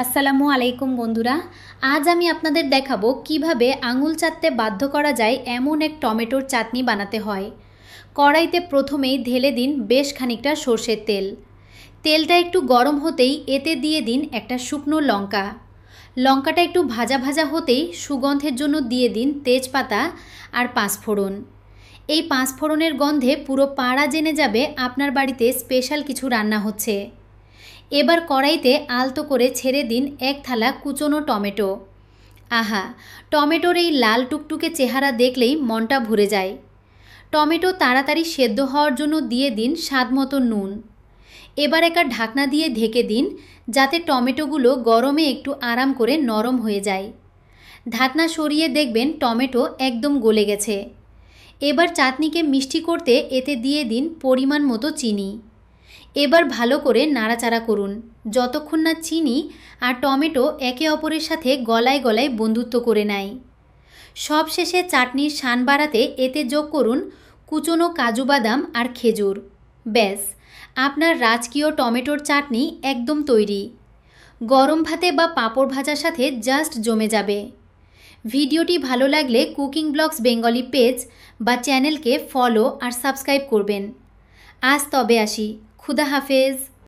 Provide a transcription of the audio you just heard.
আসসালামু আলাইকুম বন্ধুরা। আজ আমি আপনাদের দেখাবো কিভাবে আঙুল চাটতে বাধ্য করা যায় এমন এক টমেটোর চাটনি বানাতে হয়। কড়াইতে প্রথমেই ঢেলে দিন বেশ খানিকটা সর্ষের তেল। তেলটা একটু গরম হতেই এতে দিয়ে দিন একটা শুকনো লঙ্কা। লঙ্কাটা একটু ভাজা ভাজা হতেই সুগন্ধের জন্য দিয়ে দিন তেজপাতা আর পাঁচফোড়ন। এই পাঁচফোড়নের গন্ধে পুরো পাড়া জেনে যাবে আপনার বাড়িতে স্পেশাল কিছু রান্না হচ্ছে। এবার কড়াইতে আলতো করে ছেড়ে দিন এক থালা কুচনো টমেটো। আহা, টমেটোর এই লাল টুকটুকে চেহারা দেখলেই মনটা ভরে যায়। টমেটো তাড়াতাড়ি সেদ্ধ হওয়ার জন্য দিয়ে দিন স্বাদমতো নুন। এবার একটা ঢাকনা দিয়ে ঢেকে দিন যাতে টমেটোগুলো গরমে একটু আরাম করে নরম হয়ে যায়। ঢাকনা সরিয়ে দেখবেন টমেটো একদম গলে গেছে। এবার চাটনিকে মিষ্টি করতে এতে দিয়ে দিন পরিমাণ মতো চিনি। এবার ভালো করে নাড়াচাড়া করুন যতক্ষণ না চিনি আর টমেটো একে অপরের সাথে গলায় গলায় বন্ধুত্ব করে নেয়। সবশেষে চাটনির শান বাড়াতে এতে যোগ করুন কুচনো কাজু বাদাম আর খেজুর। ব্যাস, আপনার রাজকীয় টমেটোর চাটনি একদম তৈরি। গরম ভাতে বা পাঁপড় ভাজার সাথে জাস্ট জমে যাবে। ভিডিওটি ভালো লাগলে কুকিং ব্লগস বেঙ্গলি পেজ বা চ্যানেলকে ফলো আর সাবস্ক্রাইব করবেন। আজ তবে আসি। খুদা হাফেজ।